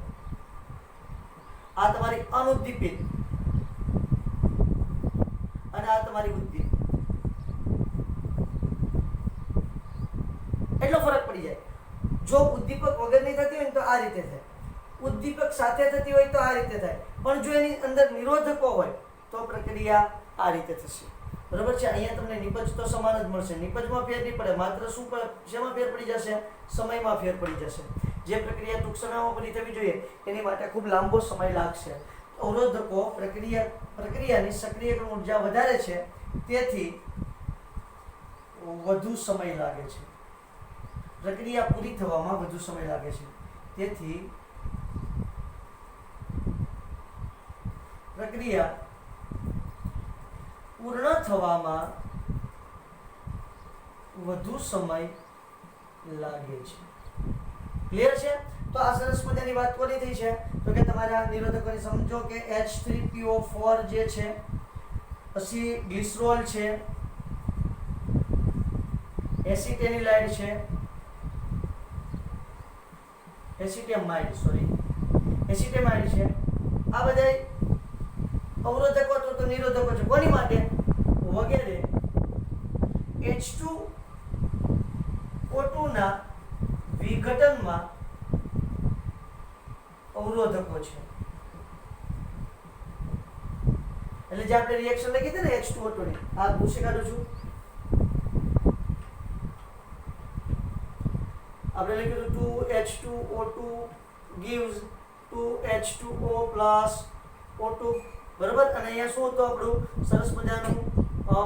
આ તમારી અનુદ્દીપિત અને આ તમારી ઉદ્દીપિત. એટલો ફરક પડી જાય. જો ઉદ્દીપક વગરની થતી હોય ને તો આ રીતે થાય, ઉદ્દીપક સાથે થતી હોય તો આ રીતે થાય, પણ જો એની અંદર નિરોધકો હોય તો પ્રક્રિયા આ રીતે થશે, બરોબર છે. અહીંયા તમને નિપજ તો સમાન જ મળશે, નિપજમાં ફેર નહીં પડે, માત્ર શું શેમાં ફેર પડી જશે? સમયમાં ફેર પડી જશે. જે પ્રક્રિયા ટૂંક સમયમાં પૂરી થવી જોઈએ એની માટે ખૂબ લાંબો સમય લાગશે. અવરોધકો પ્રક્રિયાની સક્રિયકરણ ઉર્જા વધારે છે, તેથી વધુ સમય લાગે છે. પ્રક્રિયા પૂરી થવામાં વધુ સમય લાગે છે, તેથી પ્રક્રિયા પૂર્ણ થવામાં વધુ સમય લાગે છે. ક્લિયર છે? તો આ સરસ મજાની વાત કરી થઈ છે. તો કે તમારા નિરોધકોને સમજો કે H3PO4 જે છે, પછી ગ્લિસરોલ છે, એસિટેનિલાઇડ છે, એસિટેમાઇડ છે, આ બધા અવરોધકો તો નિરોધકો છે. કોની માટે? વગેરે H2O2 ના વિઘટનમાં અવરોધકો છે. એટલે જે આપણે રિએક્શન લખી હતી ને H2O2 ની, આ પૂછી કાઢું છું. આપણે લખ્યું હતું 2H2O2 gives 2H2O plus O2, બરોબર. અને અહીંયા શું હતું આપણું સરસ મજાનું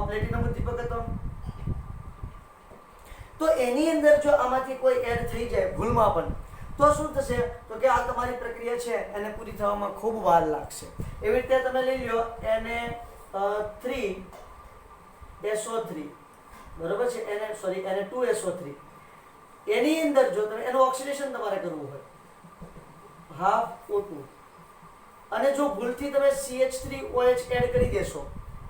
પ્લેટિનમ ઉદ્દીપક હતો. તો એની અંદર જો આમાંથી કોઈ એડ થઈ જાય ભૂલમાં પણ, તો શું થશે? તો કે આ તમારી પ્રક્રિયા છે એને પૂરી થવામાં ખૂબ વાર લાગશે. એવી રીતે તમે લઈ લો Na3SO3, બરોબર છે, Na2SO3. એની અંદર જો તમે એનું ઓક્સિડેશન તમારે કરવું હોય હાફ O2, અને જો ભૂલથી તમે CH3OH એડ કરી દેશો,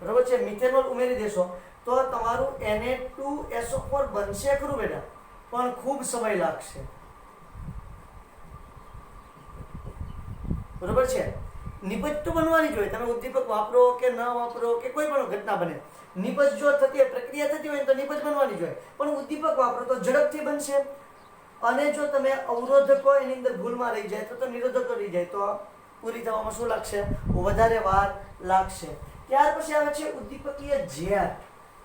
બરોબર છે, મિથેનોલ ઉમેરી દેશો, તો તમારું Na2SO4 બનશે ખરું બેટા, પણ ખૂબ સમય લાગશે, બરોબર છે. નિપજ તો બનવાની જોઈએ, તમે ઉદ્દીપક વાપરો કે ન વાપરો કે કોઈ પણ ઘટના બને, નિપજ જો થતી હોય, પ્રક્રિયા થતી હોય તો નિપજ બનવાની જોઈએ, પણ ઉદ્દીપક વાપરો તો ઝડપથી બનશે. અને જો તમે અવરોધકો એની અંદર ભૂલમાં રહી જાય તો નિરોધકો રહી જાય, તો પૂરી થવામાં શું લાગશે? વધારે વાર લાગશે. ત્યાર પછી આવે છે ઉદ્દીપકીય ઝેર,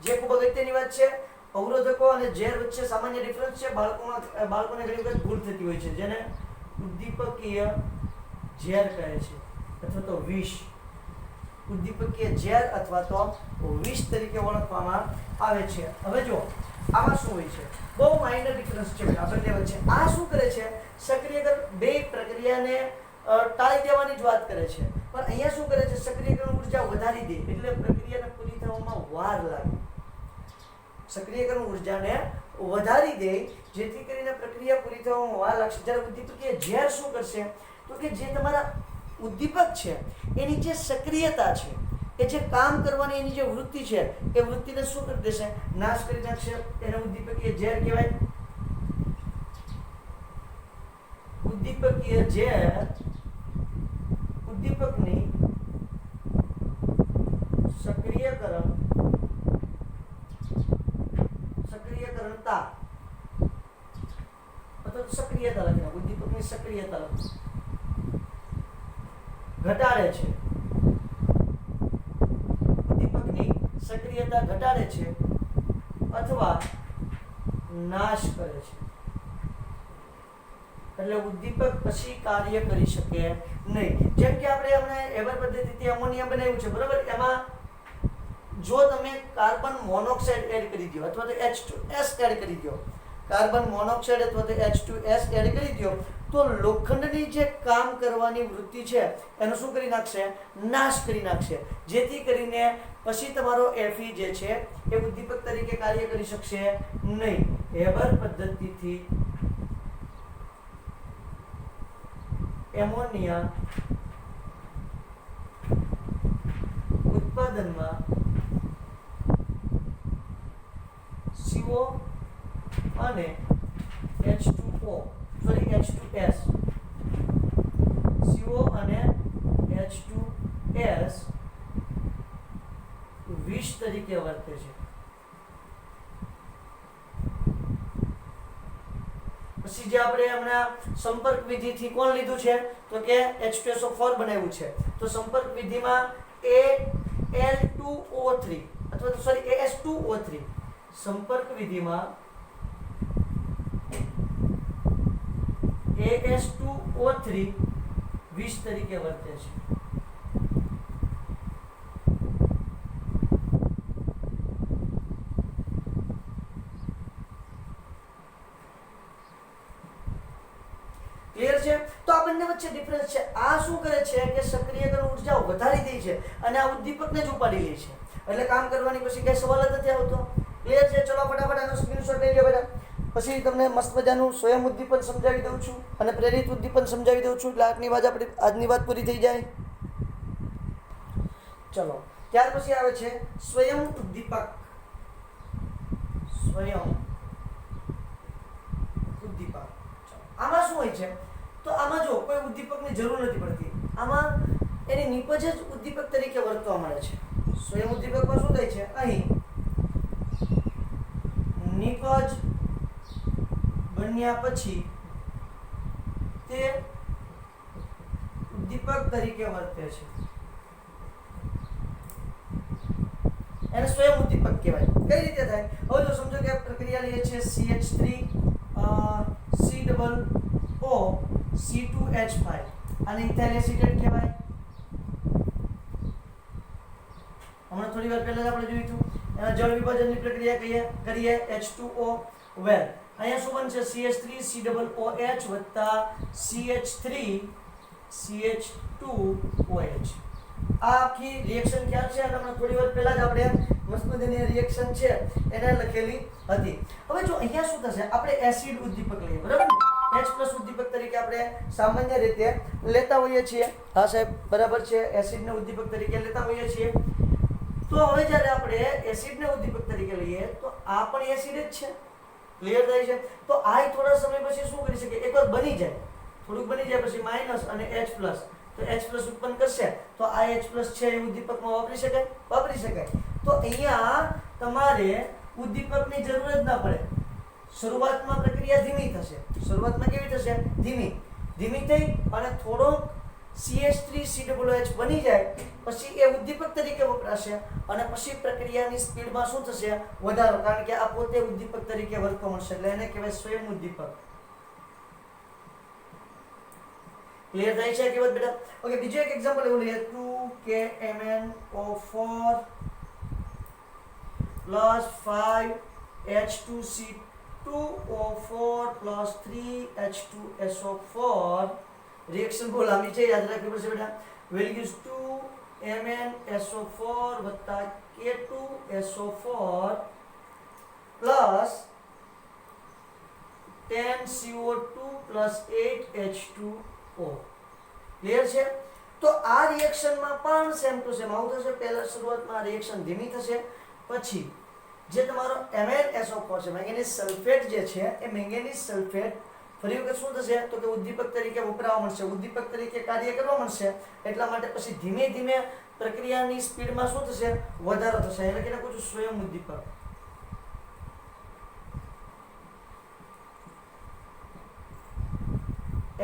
જે ખૂબ અગત્યની વાત છે. અવરોધકો અને ઝેર વચ્ચે સામાન્ય ડિફરન્સ છે. બાળકોને ઘણી વખત ભૂલ થતી હોય છે, જેને ઉદ્દીપકીય ઝેર કહે છે, અથવા તો વિષ. ઉદ્દીપકીય ઝેર અથવા તો વિષ તરીકે ઓળખવામાં આવે છે. હવે જો આમાં શું હોય છે? બહુ માઇનર ડિફરન્સ છે બંને વચ્ચે. આ શું કરે છે? સક્રિયકરણ, બે પ્રક્રિયાને ટાળી દેવાની જ વાત કરે છે, પણ અહીંયા શું કરે છે? સક્રિયકરણ ઉર્જા વધારી દે, એટલે પ્રક્રિયાને પૂરી થવામાં વાર લાગે. સક્રિયકરણ ઉર્જાને વધારી દે, જેથી કરીને પ્રક્રિયા પૂરી થવામાં વાર લાગશે. જ્યારે ઉદ્દીપકીય ઝેર શું કરશે? તો કે જે તમારા ઉદ્દીપક છે એની જે સક્રિયતા છે, એ જે કામ કરવાની એની જે વૃત્તિ છે, એ વૃત્તિને શું કરી દેશે? નાશ કરી નાખશે. એને ઉદ્દીપકીય ઝેર કહેવાય. ઉદ્દીપકીય ઝેર ઉદ્દીપકની સક્રિયકરણતા અથવા સક્રિયતા લખી, ઉદ્દીપકની સક્રિયતા ઘટાડે છે. ઉદ્દીપકની સક્રિયતા ઘટાડે છે અથવા નાશ કરે છે. એટલે ઉદ્દીપક પછી કાર્ય કરી શકે નહીં. જેમ કે આપણે હમણાં એવર પદ્ધતિથી એમોનિયા બનાવ્યું છે, બરાબર. એમાં જો તમે કાર્બન મોનોક્સાઇડ એડ કરી દો અથવા તો H2S એડ કરી દો, કાર્બન મોનોક્સાઇડ અથવા તો H2S એડ કરી દો, તો લોખંડની જે કામ કરવાની વૃત્તિ છે એનો શું કરી નાખશે? નાશ કરી નાખશે. જેથી કરીને પછી તમારો Fe જે છે એ ઉદ્દીપક તરીકે કાર્ય કરી શકશે નહીં. હેબર પદ્ધતિથી એમોનિયા ઉત્પાદનમાં CO અને H2S CO અને H2S વિષ તરીકે વર્તે છે. પછી જે આપણે હમણાં સંપર્ક વિધિથી કોણ લીધું છે? તો કે H2SO4 બનાવ્યું છે. તો સંપર્ક વિધિમાં Al2O3 અથવા તો AS2O3 સંપર્ક વિધિમાં AS2O3 વિષ તરીકે વર્તે છે. ક્લિયર છે? તો આ બંને વચ્ચે ડિફરન્સ છે. આ શું કરે છે કે સક્રિયકરણ ઉર્જા વધારી દે છે અને આ ઉદ્દીપકને જ ઉપાડી લે છે. એટલે કામ કરવાની પછી કઈ સવાલ જ નથી આવતો. ક્લિયર છે? ચલો ફટાફટ આનો સ્ક્રીનશોટ લઈ લો બેટા. પછી તમને મસ્ત મજાનું સ્વયં ઉદ્દીપન સમજાવી દઉં છું અને પ્રેરિત ઉદ્દીપન સમજાવી દઉં છું, એટલે આજની વાત પૂરી થઈ જાય. ચલો, ત્યાર પછી આવે છે સ્વયં ઉદ્દીપક. સ્વયં ઉદ્દીપક. આમાં શું હોય છે? તો આમાં જો કોઈ ઉદ્દીપકની જરૂર નથી પડતી. આમાં એની નિપજ જ ઉદ્દીપક તરીકે વર્તવા મળે છે. સ્વયં ઉદ્દીપકમાં શું થાય છે? અહીં નિપજ બન્યા પછી તે ઉદ્દીપક તરીકે વર્તે છે. એને સ્વયં ઉદ્દીપક કહેવાય. કઈ રીતે થાય? હવે જો સમજો કે પ્રક્રિયા લઈએ છીએ CH3 COO C2H5, આને ઇથાઇલ એસિટેટ કહેવાય. હમણાં થોડી વાર પહેલા આપણે જોયું હતું એના જળ વિભાજનની પ્રક્રિયા કરીએ H2O વેલ. અહીંયા શું બનશે? CH3 COOH વત્તા CH3 CH2OH. આ આખી રિએક્શન ક્યાં છે? અને હમણાં થોડી વાર પહેલા જ આપણે મસ્ત મજાની રિએક્શન છે એને લખેલી હતી. હવે જો અહીંયા શું થશે? આપણે એસિડ ઉદ્દીપક લઈએ, બરાબર ને? H+ ઉદ્દીપક તરીકે આપણે સામાન્ય રીતે લેતા હોઈએ છીએ. હા સાહેબ, બરાબર છે, એસિડને ઉદ્દીપક તરીકે લેતા હોઈએ છીએ. તો હવે જ્યારે આપણે એસિડને ઉદ્દીપક તરીકે લઈએ તો આ પણ એસિડ જ છે. ક્લિયર થાય છે? તો આ થોડા સમય પછી શું કરી શકે? એકવાર બની જાય, થોડુંક બની જાય પછી માઇનસ અને H+, તો H+ ઉત્પન્ન કરશે તો આ H+ છે એ ઉદ્દીપકમાં વાપરી શકાય? વાપરી શકાય. તો અહીંયા તમારે ઉદ્દીપકની જરૂર જ ના પડે. શરૂઆતમાં પ્રક્રિયા ધીમી થશે. શરૂઆતમાં કેવી થશે? ધીમી થઈ અને થોડોક CH3 COOH બની જાય પછી એ ઉદ્દીપક તરીકે વપરાશે અને પછી પ્રક્રિયાની સ્પીડમાં શું થશે? વધારો, કારણ કે આ પોતે ઉદ્દીપક તરીકે વર્તવા મળશે, એટલે એને કહેવાય સ્વયં ઉદ્દીપક. ક્લિયર થાય છે કે બેટા? ઓકે, બીજો એક એક્ઝામ્પલ એવું લઈએ 2KMnO4 +5H2C2O4 +3H2SO4. રિએક્શન બહુ લાંબી છે, યાદ રાખવી પડશે બેટા. વેલ્યુઝ 2MnSO4 વત્તા K2SO4 +10CO2 +8H2O. ક્લિયર છે? તો આ રિએક્શનમાં પણ સેમ ટુ સેમ આવું થશે. પહેલા શરૂઆતમાં રિએક્શન ધીમી થશે, પછી જે તમારો MnSO4 છે, મેંગેનીઝ સલ્ફેટ જે છે, એ મેંગેનીઝ સલ્ફેટ ફરી વખત શું થશે? તો કે ઉદ્દીપક તરીકે વપરાવા મળશે, ઉદ્દીપક તરીકે કાર્ય કરવા મળશે. એટલા માટે પછી ધીમે ધીમે પ્રક્રિયાની સ્પીડમાં શું થશે? વધારો થશે. એટલે કે કહું છું સ્વયં ઉદ્દીપક.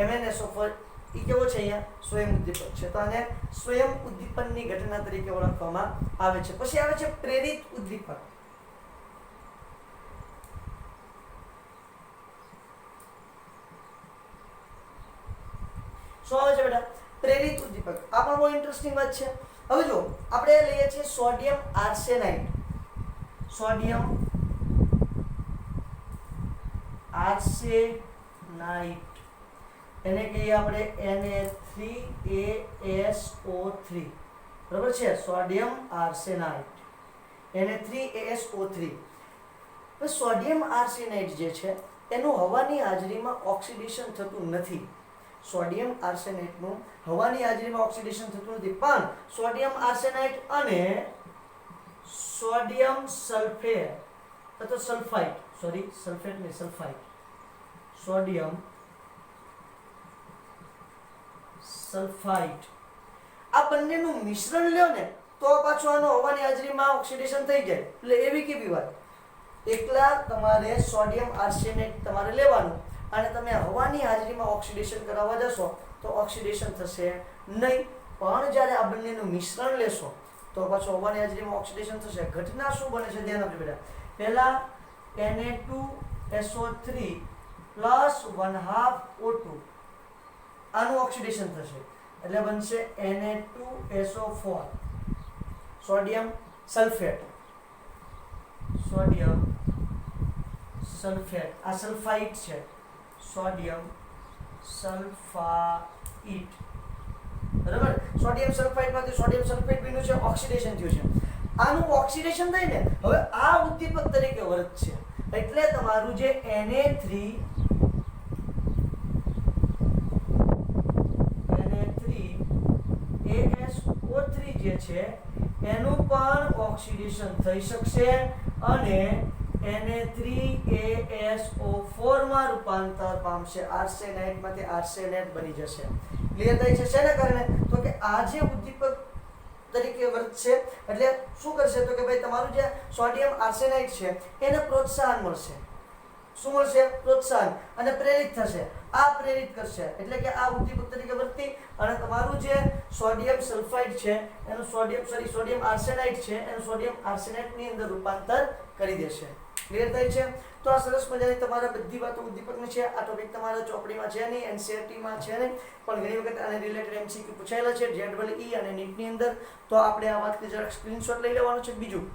MnSO4 એ કેવો છે? અહીંયા સ્વયં ઉદ્દીપક છે, તો આને સ્વયં ઉદ્દીપનની ઘટના તરીકે ઓળખવામાં આવે છે. પછી આવે છે પ્રેરિત ઉદ્દીપક. શું આવે છે બેટા? પ્રેરિત ઉદ્દીપક. આ પણ બહુ ઇન્ટરેસ્ટિંગ વાત છે. હવે જો આપણે લઈએ છીએ સોડિયમ આર્સેનાઇડ. સોડિયમ આર્સેનાઇડ એને કહીએ આપણે Na3ASO3. બરાબર છે? Sodium arsenide Na3ASO3. હવે સોડિયમ આર્સેનાઇડ જે છે એનું હવાની હાજરીમાં ઓક્સિડેશન થતું નથી. સોડિયમ આર્સેનાઇડનું હવાની હાજરીમાં ઓક્સિડેશન થતું નથી, પણ સોડિયમ આર્સેનાઇડ અને સોડિયમ સલ્ફેટ અથવા સલ્ફાઇડ, સોરી સલ્ફેટ નહીં સલ્ફાઇડ, સોડિયમ સલ્ફાઇડ, આ બંનેનું મિશ્રણ લ્યો ને તો પાછું આનો હવાની હાજરીમાં ઓક્સિડેશન થઈ જાય. એટલે એવી કેવી વાત? એકલા તમારે સોડિયમ આર્સેનાઇડ તમારે લેવાનું અને તમે હવાની હાજરીમાં ઓક્સિડેશન કરાવવા જશો તો ઓક્સિડેશન થશે નહીં. પણ જ્યારે આ બંનેનું મિશ્રણ લેશો તો પાછું હવાની હાજરીમાં ઓક્સિડેશન થશે. ઘટના શું બને છે? ધ્યાન આપજો બેટા. પહેલા Na2SO3 +1/2 O2 આનું ઓક્સિડેશન થશે એટલે બનશે Na2SO4 sodium sulphate. Sodium sulphate આ સલ્ફાઇડ છે, સોડિયમ સલ્ફાઇડ. બરાબર? સોડિયમ સલ્ફાઇડમાંથી સોડિયમ સલ્ફેટ બન્યું છે, ઓક્સિડેશન થયું છે. આનું ઓક્સિડેશન થાય ને હવે આ ઉદ્દીપક તરીકે વર્તશે. એટલે તમારું જે Na3ASO3 જે છે એનું પણ ઓક્સિડેશન થઈ શકશે અને Na3ASO4 માં રૂપાંતર પામશે, આર્સેનાઇટ માંથી આર્સેનેટ બની જશે. ક્લિયર થઈ છે? શેના કારણે? તો કે આ જે ઉદ્દીપક તરીકે વર્તશે એટલે શું કરશે તો કે ભાઈ તમારું જે સોડિયમ આર્સેનાઇટ છે એને પ્રોત્સાહન મળશે. શું મળશે? પ્રોત્સાહન, અને પ્રેરિત થશે. આ પ્રેરિત કરશે એટલે કે આ ઉદ્દીપક તરીકે વર્તી અને તમારું જે સોડિયમ સલ્ફાઇડ છે એનું સોડિયમ આર્સેનાઇટ છે એનું સોડિયમ આર્સેનાઇટ ની અંદર રૂપાંતર કરી દેશે. ક્લિયર થાય છે? તો આ સરસ મજાની તમારા બધી વાતો ઉદ્દીપકની છે. આ ટોપિક તમારા ચોપડીમાં છે નહીં, એનસીઈઆરટી માં છે નહીં, પણ ઘણી વખત આને રિલેટેડ એમસીક્યુ પૂછાયેલા છે JEE અને NEET ની અંદર. તો આપણે આ વાતની જરાક સ્ક્રીનશોટ લઈ લેવાનો છે. બીજું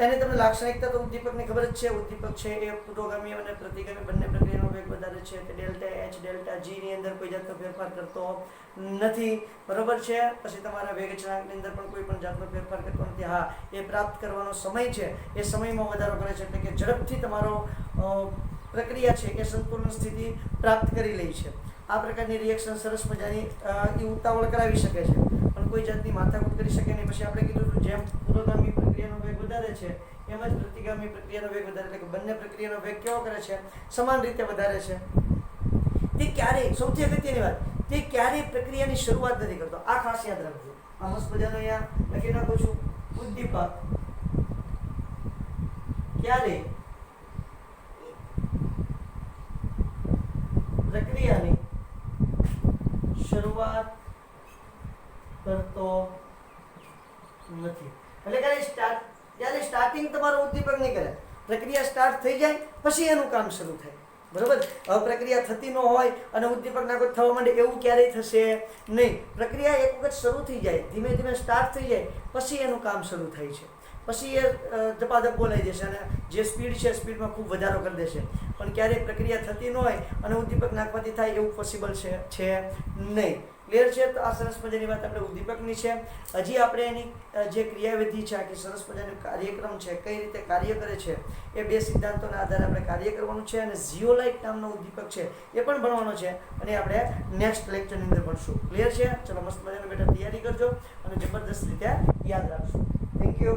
એની તમને લાક્ષણિકતા તો ઉદ્દીપકની ખબર જ છે. ઉદ્દીપક છે એ પુરોગામી અને પ્રતિગામી બંને પ્રક્રિયાનો વેગ વધારે છે. તે ડેલ્ટા H ડેલ્ટા G ની અંદર કોઈ જાતનો ફેરફાર કરતો નથી. બરોબર છે? પછી તમારા વેગ ચળાંકની અંદર પણ કોઈ પણ જાતનો ફેરફાર કરતો નથી. હા, એ પ્રાપ્ત કરવાનો સમય છે એ સમયમાં વધારો કરે છે, એટલે કે ઝડપથી તમારો પ્રક્રિયા છે એ સંતુલન સ્થિતિ પ્રાપ્ત કરી લે છે. આ પ્રકારની રિએક્શન સરસ મજાની ઉતાવળ કરાવી શકે છે પણ કોઈ જાતની માથાકૂટ કરી શકે નહીં. પછી આપણે કીધું હતું જેમ પુરોગામી પ્રક્રિયાનો વેગ વધારે છે એમ જ પ્રતિગામી પ્રક્રિયાનો વેગ વધારે, એટલે કે બંને પ્રક્રિયાનો વેગ કેવો કરે છે? સમાન રીતે વધારે છે. તે ક્યારેય, સૌથી અગત્યની વાત, તે ક્યારેય પ્રક્રિયાની શરૂઆત નથી કરતો. આ ખાસ યાદ રાખજો. આ મસ્ત મજાનો અહીંયા લખી નાખું છું. ઉદ્દીપક ક્યારેય પ્રક્રિયાની શરૂઆત કરતો નથી. એટલે ત્યારે સ્ટાર્ટિંગ તમારો ઉદ્દીપક નહીં કરે. પ્રક્રિયા સ્ટાર્ટ થઈ જાય પછી એનું કામ શરૂ થાય. બરોબર? હવે પ્રક્રિયા થતી ન હોય અને ઉદ્દીપક ના કોઈ થવા માંડે એવું ક્યારેય થશે નહીં. પ્રક્રિયા એક વખત શરૂ થઈ જાય, ધીમે ધીમે સ્ટાર્ટ થઈ જાય પછી એનું કામ શરૂ થાય છે. પછી એ ધપાધપ બોલાઈ જશે અને જે સ્પીડ છે સ્પીડમાં ખૂબ વધારો કરી દેશે. પણ ક્યારેય પ્રક્રિયા થતી ન હોય અને ઉદ્દીપક નાખવાથી થાય એવું પોસિબલ છે નહીં. ક્લિયર છે? તો આ સરસ મજાની વાત આપણે ઉદ્દીપકની છે. હજી આપણે એની જે ક્રિયાવિધિ છે, આખી સરસ મજાનો કાર્યક્રમ છે, કઈ રીતે કાર્ય કરે છે એ બે સિદ્ધાંતોના આધારે આપણે કાર્ય કરવાનું છે. અને ઝિયોલાઇટ નામનો ઉદ્દીપક છે એ પણ ભણવાનો છે અને આપણે નેક્સ્ટ લેક્ચરની અંદર ભણશું. ક્લિયર છે? ચલો મસ્ત મજાની બેટા તૈયારી કરજો અને જબરદસ્ત રીતે યાદ રાખજો. Thank you.